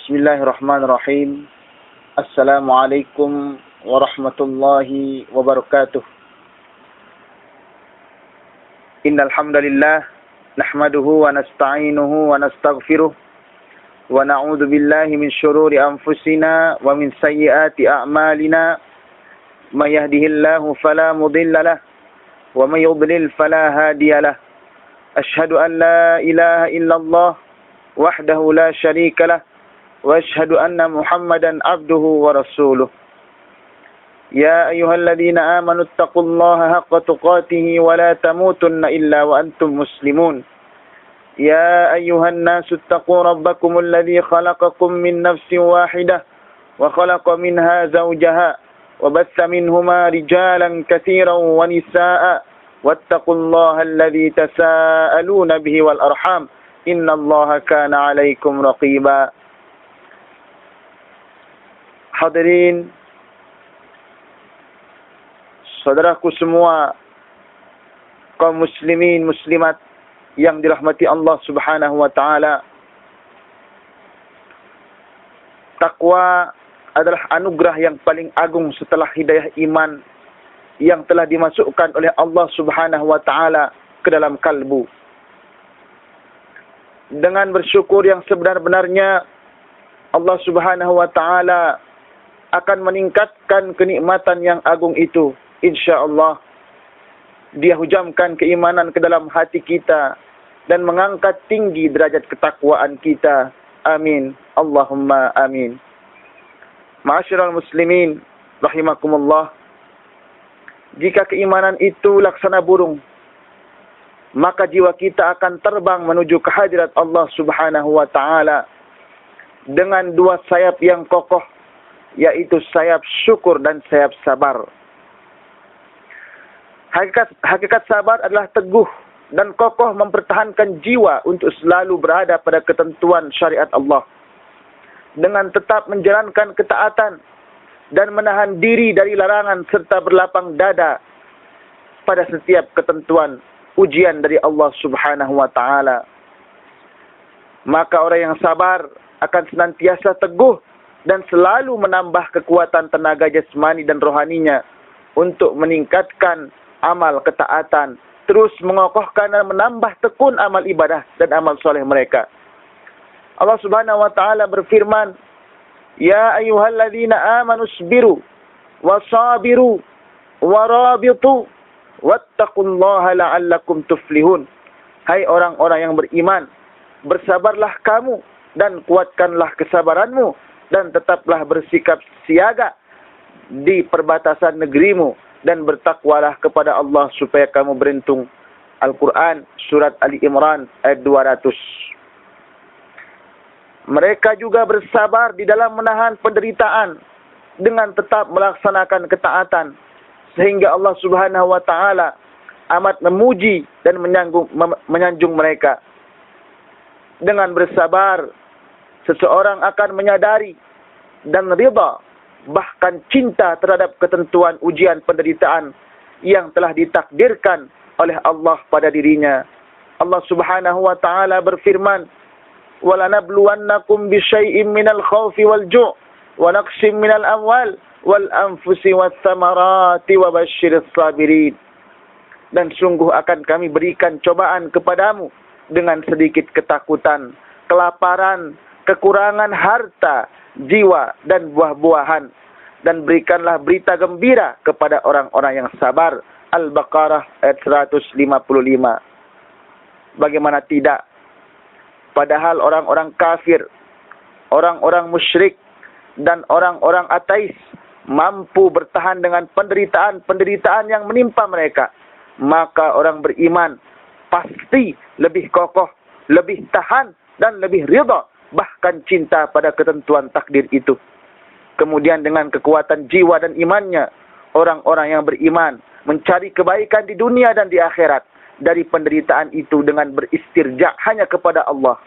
Bismillahirrahmanirrahim. Assalamualaikum warahmatullahi wabarakatuh. Innal hamdalillah nahmaduhu wa nasta'inuhu wa nastaghfiruh wa na'udzu billahi min shururi anfusina wa min sayyiati a'malina. May yahdihillahu fala mudilla lahu wa may yudlil fala hadiya lahu. Asyhadu an la ilaha illallah wahdahu la syarika lahu wa asyhadu anna Muhammadan abduhu wa rasuluh. Ya ayyuhalladzina amanu taqullaha haqqa tuqatih wa la tamutunna illa wa antum muslimun. Ya ayyuhan nasu taqu rabbakumul ladzi khalaqakum min nafsin wahidah wa khalaqa minha zawjaha wa batha minhuma rijalan katsiran wa nisaa'a wattaqullaha alladzi tasaaluna bihi wal arham innallaha kana 'alaikum raqiba. Hadirin, saudaraku semua, kaum muslimin muslimat yang dirahmati Allah Subhanahu wa taala. Takwa adalah anugerah yang paling agung setelah hidayah iman yang telah dimasukkan oleh Allah Subhanahu wa taala ke dalam kalbu. Dengan bersyukur yang sebenar-benarnya, Allah Subhanahu wa taala akan meningkatkan kenikmatan yang agung itu. InsyaAllah, Dia hujamkan keimanan ke dalam hati kita dan mengangkat tinggi derajat ketakwaan kita. Amin. Allahumma amin. Ma'asyiral muslimin rahimakumullah. Jika keimanan itu laksana burung, maka jiwa kita akan terbang menuju kehadirat Allah Subhanahu wa taala dengan dua sayap yang kokoh, yaitu sayap syukur dan sayap sabar. Hakikat sabar adalah teguh dan kokoh mempertahankan jiwa untuk selalu berada pada ketentuan syariat Allah, dengan tetap menjalankan ketaatan dan menahan diri dari larangan serta berlapang dada pada setiap ketentuan ujian dari Allah Subhanahu wa taala. Maka orang yang sabar akan senantiasa teguh dan selalu menambah kekuatan tenaga jasmani dan rohaninya untuk meningkatkan amal ketaatan, terus mengokohkan dan menambah tekun amal ibadah dan amal soleh mereka. Allah Subhanahu wa taala berfirman, Ya ayyuhalladzina amanu isbiru wasabiru warabitu wattaqullaha la'allakum tuflihun. Hai orang-orang yang beriman, bersabarlah kamu dan kuatkanlah kesabaranmu, dan tetaplah bersikap siaga di perbatasan negerimu, dan bertakwalah kepada Allah supaya kamu beruntung. Al-Quran surat Ali Imran ayat 200. Mereka juga bersabar di dalam menahan penderitaan dengan tetap melaksanakan ketaatan, sehingga Allah Subhanahu wa taala amat memuji dan menyanjung mereka. Dengan bersabar, seseorang akan menyadari dan rida, bahkan cinta terhadap ketentuan ujian penderitaan yang telah ditakdirkan oleh Allah pada dirinya. Allah Subhanahu wa taala berfirman, وَلَنَبْلُوَنَّكُمْ بِشَيْءٍ مِّنَ الْخَوْفِ وَالْجُوعِ وَنَقْصٍ مِّنَ الْأَمْوَالِ وَالْأَنفُسِ وَالثَّمَرَاتِ وَبَشِّرِ الصَّابِرِينَ. Dan sungguh akan kami berikan cobaan kepadamu dengan sedikit ketakutan, kelaparan, kekurangan harta, jiwa, dan buah-buahan. Dan berikanlah berita gembira kepada orang-orang yang sabar. Al-Baqarah ayat 155. Bagaimana tidak? Padahal orang-orang kafir, orang-orang musyrik, dan orang-orang ateis mampu bertahan dengan penderitaan-penderitaan yang menimpa mereka. Maka orang beriman pasti lebih kokoh, lebih tahan, dan lebih ridha, bahkan cinta pada ketentuan takdir itu. Kemudian dengan kekuatan jiwa dan imannya, orang-orang yang beriman mencari kebaikan di dunia dan di akhirat dari penderitaan itu dengan beristirja hanya kepada Allah.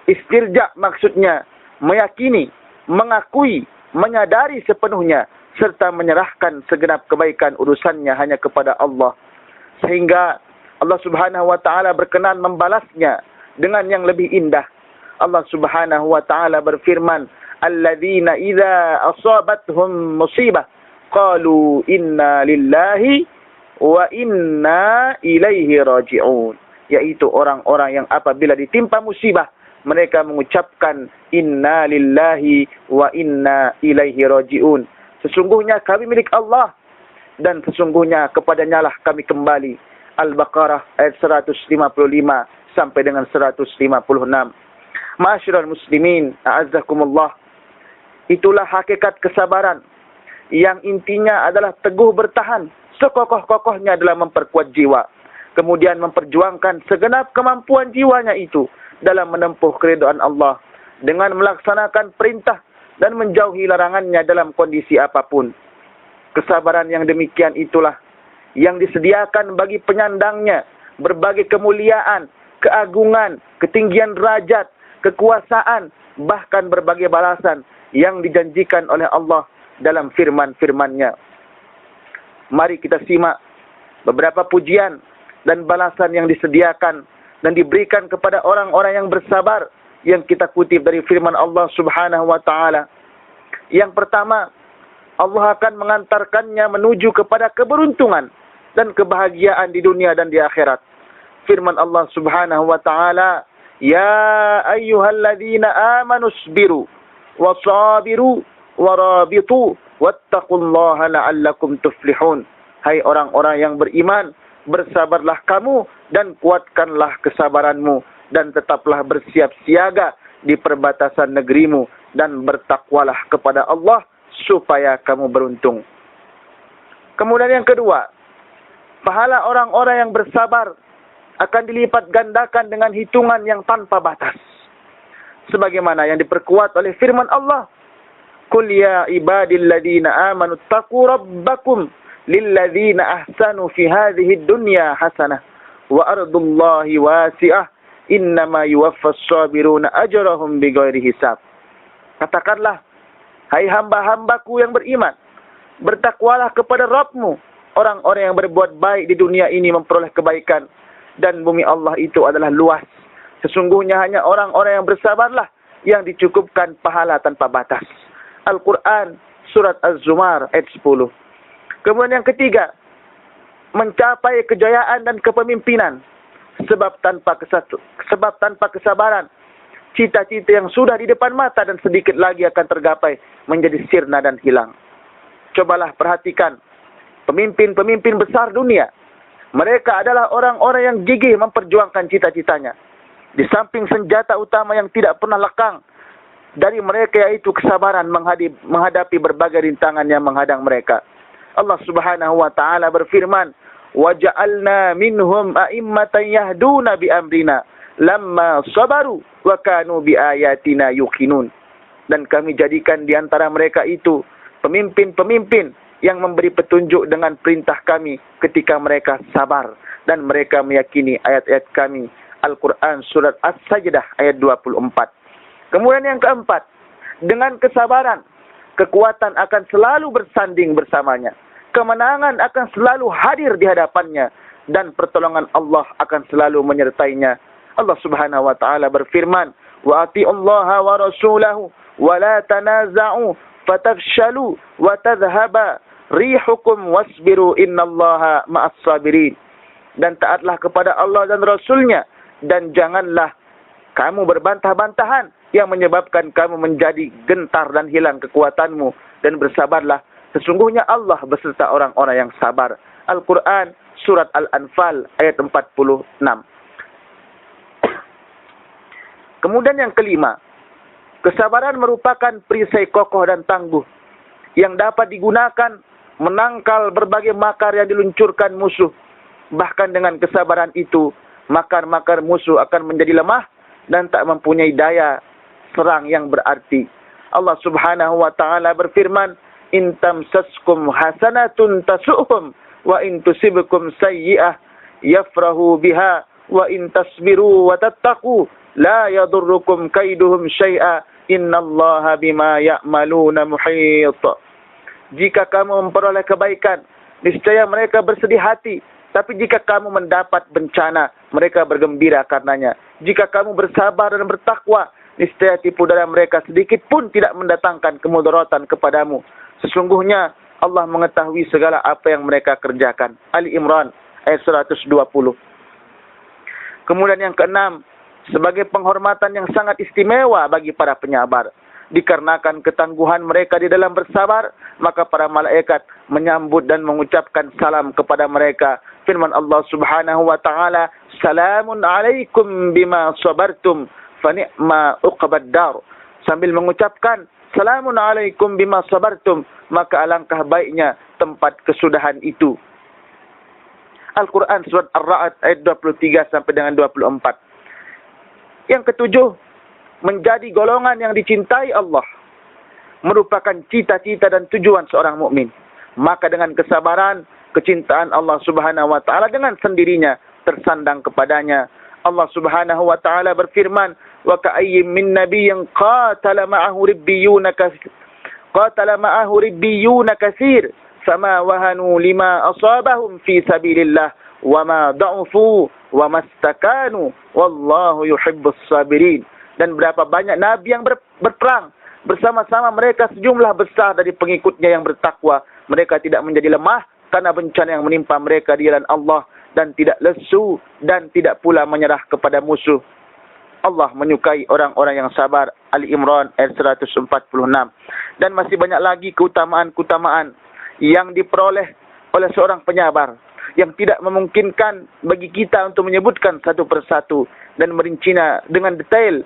Istirja maksudnya meyakini, mengakui, menyadari sepenuhnya, serta menyerahkan segenap kebaikan urusannya hanya kepada Allah. Sehingga Allah Subhanahu wa taala berkenan membalasnya dengan yang lebih indah. Allah Subhanahu wa taala berfirman, "Alladzina idza asabathum musibah qalu inna lillahi wa inna ilaihi raji'un." Yaitu orang-orang yang apabila ditimpa musibah, mereka mengucapkan inna lillahi wa inna ilaihi raji'un. Sesungguhnya kami milik Allah dan sesungguhnya kepadanya lah kami kembali. Al-Baqarah ayat 155 sampai dengan 156. Ma'asyiral muslimin, a'azzakumullah. Itulah hakikat kesabaran yang intinya adalah teguh bertahan, sekokoh-kokohnya dalam memperkuat jiwa, kemudian memperjuangkan segenap kemampuan jiwanya itu dalam menempuh keridhaan Allah dengan melaksanakan perintah dan menjauhi larangannya dalam kondisi apapun. Kesabaran yang demikian itulah yang disediakan bagi penyandangnya berbagai kemuliaan, keagungan, ketinggian derajat, kekuasaan, bahkan berbagai balasan yang dijanjikan oleh Allah dalam firman-firman-Nya. Mari kita simak beberapa pujian dan balasan yang disediakan dan diberikan kepada orang-orang yang bersabar yang kita kutip dari firman Allah Subhanahu wa taala. Yang pertama, Allah akan mengantarkannya menuju kepada keberuntungan dan kebahagiaan di dunia dan di akhirat. Firman Allah Subhanahu wa taala, "Ya ayyuhalladzina amanu sabiru wasabiru warabitu wattaqullaha la'allakum tuflihun." Hai orang-orang yang beriman, bersabarlah kamu dan kuatkanlah kesabaranmu dan tetaplah bersiap siaga di perbatasan negerimu dan bertakwalah kepada Allah supaya kamu beruntung. Kemudian yang kedua, pahala orang-orang yang bersabar akan dilipat gandakan dengan hitungan yang tanpa batas. Sebagaimana yang diperkuat oleh firman Allah, "Qul ya ibadilladzina amanu taqu rabbakum lilladzina ahsanu fi hadhihi dunya hasanah wa ardullahi wasi'ah innama yuwaffas sabiruna ajrahum bighairi hisab." Katakanlah, hai hamba-hambaku yang beriman, bertakwalah kepada Rabbmu. Orang-orang yang berbuat baik di dunia ini memperoleh kebaikan, dan bumi Allah itu adalah luas. Sesungguhnya hanya orang-orang yang bersabarlah yang dicukupkan pahala tanpa batas. Al-Quran, Surat Az-Zumar, ayat 10. Kemudian yang ketiga, mencapai kejayaan dan kepemimpinan. Sebab tanpa kesabaran, cita-cita yang sudah di depan mata dan sedikit lagi akan tergapai menjadi sirna dan hilang. Cobalah perhatikan pemimpin-pemimpin besar dunia. Mereka adalah orang-orang yang gigih memperjuangkan cita-citanya. Di samping senjata utama yang tidak pernah lekang dari mereka, yaitu kesabaran menghadapi berbagai rintangan yang menghadang mereka. Allah Subhanahu wa taala berfirman, "Waja'alna minhum a'immatan yahduna bi amrina lamma sabaru wa kanu bi ayatina yuqinun." Dan kami jadikan di antara mereka itu pemimpin-pemimpin yang memberi petunjuk dengan perintah kami ketika mereka sabar dan mereka meyakini ayat-ayat kami. Al-Quran Surat As-Sajdah ayat 24. Kemudian yang keempat, dengan kesabaran, kekuatan akan selalu bersanding bersamanya. Kemenangan akan selalu hadir di hadapannya. Dan pertolongan Allah akan selalu menyertainya. Allah Subhanahu wa ta'ala berfirman, "Wa ati'ullaha wa rasulahu wa la tanaza'u fatafshalu wa tadhhaba rihukum wasbiru innallaha ma'as sabirin." Dan taatlah kepada Allah dan Rasulnya, dan janganlah kamu berbantah-bantahan yang menyebabkan kamu menjadi gentar dan hilang kekuatanmu, dan bersabarlah, sesungguhnya Allah beserta orang-orang yang sabar. Al-Quran Surat Al-Anfal ayat 46. Kemudian yang kelima, kesabaran merupakan perisai kokoh dan tangguh yang dapat digunakan menangkal berbagai makar yang diluncurkan musuh. Bahkan dengan kesabaran itu, makar-makar musuh akan menjadi lemah dan tak mempunyai daya serang yang berarti. Allah Subhanahu wa taala berfirman, "In tamsaskum hasanatun tasu'hum wa in tusibkum sayyi'ah yafrahu biha wa in tasbiru wa tattaqu la yadurrukum kaiduhum syai'a innallaha bima ya'maluna muhit." Jika kamu memperoleh kebaikan, niscaya mereka bersedih hati. Tapi jika kamu mendapat bencana, mereka bergembira karenanya. jika kamu bersabar dan bertakwa, niscaya tipu daya mereka sedikit pun tidak mendatangkan kemudaratan kepadamu. Sesungguhnya Allah mengetahui segala apa yang mereka kerjakan. Ali Imran ayat 120. Kemudian yang keenam, sebagai penghormatan yang sangat istimewa bagi para penyabar, dikarenakan ketangguhan mereka di dalam bersabar, maka para malaikat menyambut dan mengucapkan salam kepada mereka. Firman Allah Subhanahu wa taala, "Salamun alaikum bima sabartum fa ni'ma uqbad dar." Sambil mengucapkan salamun alaikum bima sabartum, maka alangkah baiknya tempat kesudahan itu. Al-Quran surat Ar-Ra'd ayat 23 sampai dengan 24. Yang ketujuh, menjadi golongan yang dicintai Allah merupakan cita-cita dan tujuan seorang mukmin. Maka dengan kesabaran, kecintaan Allah Subhanahu wa taala dengan sendirinya tersandang kepadanya. Allah Subhanahu wa taala berfirman, "Wa ka'ayyim min nabiyyin qatala ma'ahu ribbiyuna katsir, fama wahanu lima asabahum fi sabilillah, wa ma da'ufu wa mastakanu, wallahu yuhibbus sabirin." Dan berapa banyak nabi yang berperang bersama-sama mereka sejumlah besar dari pengikutnya yang bertakwa. Mereka tidak menjadi lemah karena bencana yang menimpa mereka di jalan Allah, dan tidak lesu dan tidak pula menyerah kepada musuh. Allah menyukai orang-orang yang sabar. Ali Imran ayat 146. Dan masih banyak lagi keutamaan-keutamaan yang diperoleh oleh seorang penyabar, yang tidak memungkinkan bagi kita untuk menyebutkan satu persatu dan merincinya dengan detail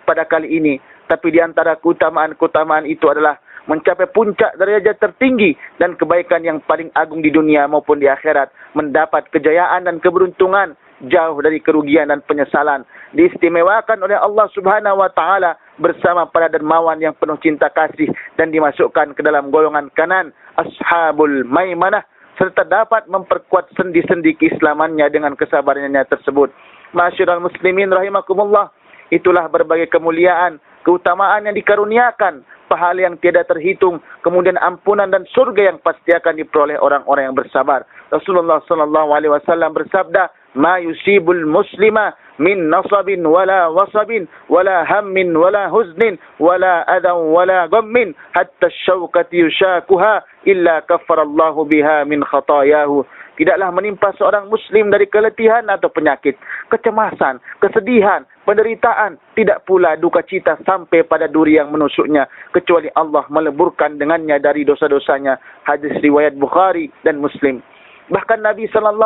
pada kali ini. Tapi di antara keutamaan-keutamaan itu adalah mencapai puncak derajat tertinggi dan kebaikan yang paling agung di dunia maupun di akhirat, mendapat kejayaan dan keberuntungan, jauh dari kerugian dan penyesalan, diistimewakan oleh Allah Subhanahu wa taala bersama para dermawan yang penuh cinta kasih, dan dimasukkan ke dalam golongan kanan Ashabul Maimanah, serta dapat memperkuat sendi-sendi keislamannya dengan kesabarannya tersebut. Ma'asyiral muslimin rahimakumullah, itulah berbagai kemuliaan, keutamaan yang dikaruniakan, pahala yang tiada terhitung, kemudian ampunan dan surga yang pasti akan diperoleh orang-orang yang bersabar. Rasulullah sallallahu alaihi wasallam bersabda, "Ma yusibul muslima min nasabin wala wasabin wala hammin wala huznin wala adan wala ghammin hatta asy-syauqati yushakuha illa kaffarallahu biha min khatayahu." Tidaklah menimpa seorang muslim dari keletihan atau penyakit, kecemasan, kesedihan, penderitaan, tidak pula duka cita sampai pada duri yang menusuknya, kecuali Allah meleburkan dengannya dari dosa-dosanya. Hadis riwayat Bukhari dan Muslim. Bahkan Nabi SAW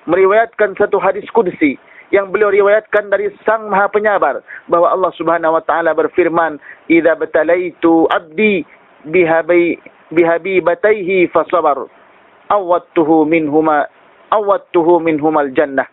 meriwayatkan satu hadis qudsi yang beliau riwayatkan dari Sang Maha Penyabar, bahwa Allah Subhanahu wa taala berfirman, "Idza batalaitu 'abdi bihabibataihi fasabar, awattuhu minhumal jannah."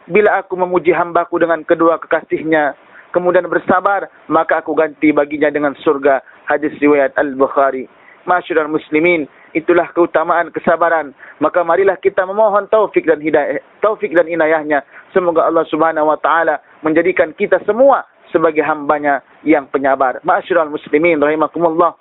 Bila aku memuji hambaku dengan kedua kekasihnya, kemudian bersabar, maka aku ganti baginya dengan surga. Hadis riwayat Al-Bukhari. Ma'asyiral muslimin, itulah keutamaan kesabaran. Maka marilah kita memohon taufik dan inayahnya. Semoga Allah Subhanahu wa taala menjadikan kita semua sebagai hambanya yang penyabar. Ma'asyiral muslimin rahimakumullah,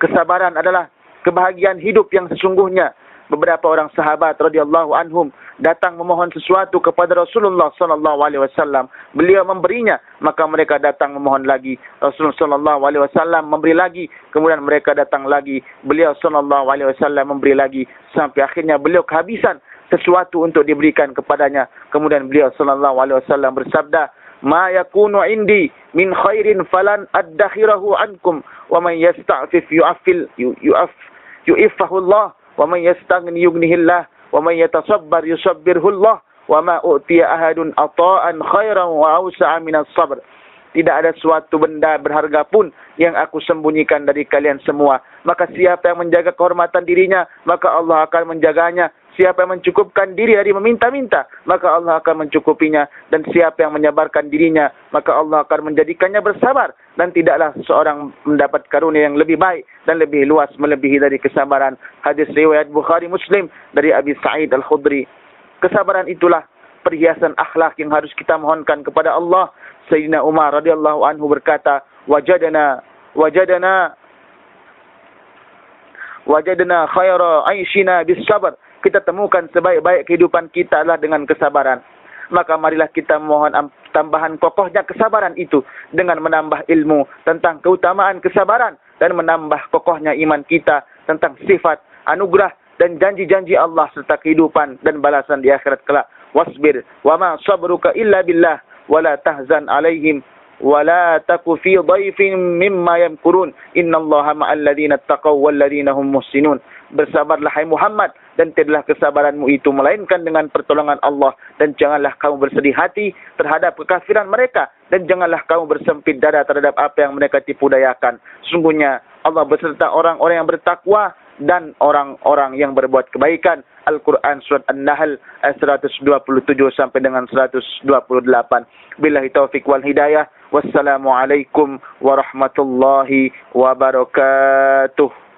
kesabaran adalah kebahagiaan hidup yang sesungguhnya. Beberapa orang sahabat radhiyallahu anhum datang memohon sesuatu kepada Rasulullah sallallahu alaihi wasallam. Beliau memberinya, maka mereka datang memohon lagi. Rasulullah sallallahu alaihi wasallam memberi lagi, kemudian mereka datang lagi. Beliau sallallahu alaihi wasallam memberi lagi, sampai akhirnya beliau kehabisan sesuatu untuk diberikan kepadanya. Kemudian beliau sallallahu alaihi wasallam bersabda, "Ma yakunu indi min khairin falan addakhirahu ankum, wa man yasta'fif yu'affahu Allah. Wa man yastaghni yughnihillah, wa man yatasabbar yusabbirhullah, wa ma u'tiya ahadun ata'an khairan wa awsa'a minas sabr." Tidak ada suatu benda berharga pun yang aku sembunyikan dari kalian semua. Maka siapa yang menjaga kehormatan dirinya, maka Allah akan menjaganya. Siapa yang mencukupkan diri dari meminta-minta, maka Allah akan mencukupinya. Dan siapa yang menyabarkan dirinya, maka Allah akan menjadikannya bersabar. Dan tidaklah seorang mendapat karunia yang lebih baik dan lebih luas melebihi dari kesabaran. Hadis riwayat Bukhari Muslim dari Abi Sa'id Al-Khudri. Kesabaran itulah perhiasan akhlak yang harus kita mohonkan kepada Allah. Sayyidina Umar radhiyallahu anhu berkata, wajadana khaira aishina bis sabr. Kita temukan sebaik-baik kehidupan kita adalah dengan kesabaran. maka marilah kita mohon tambahan kokohnya kesabaran itu dengan menambah ilmu tentang keutamaan kesabaran dan menambah kokohnya iman kita tentang sifat, anugerah dan janji-janji Allah serta kehidupan dan balasan di akhirat kelak. Wasbir wa ma sabruka illa billah wa la tahzan alaihim wa la taku fi dhaifin mimma yamkurun innallaha ma'al ladzina taqaw wal ladzina hum muhsinun. Bersabarlah hai Muhammad, dan tiadalah kesabaranmu itu melainkan dengan pertolongan Allah, dan janganlah kamu bersedih hati terhadap kekafiran mereka, dan janganlah kamu bersempit dada terhadap apa yang mereka tipu dayakan. Sungguhnya Allah beserta orang-orang yang bertakwa dan orang-orang yang berbuat kebaikan. Al-Quran surat An-Nahl ayat 127 sampai dengan 128. Billahi taufiq wal hidayah. Wassalamualaikum warahmatullahi wabarakatuh.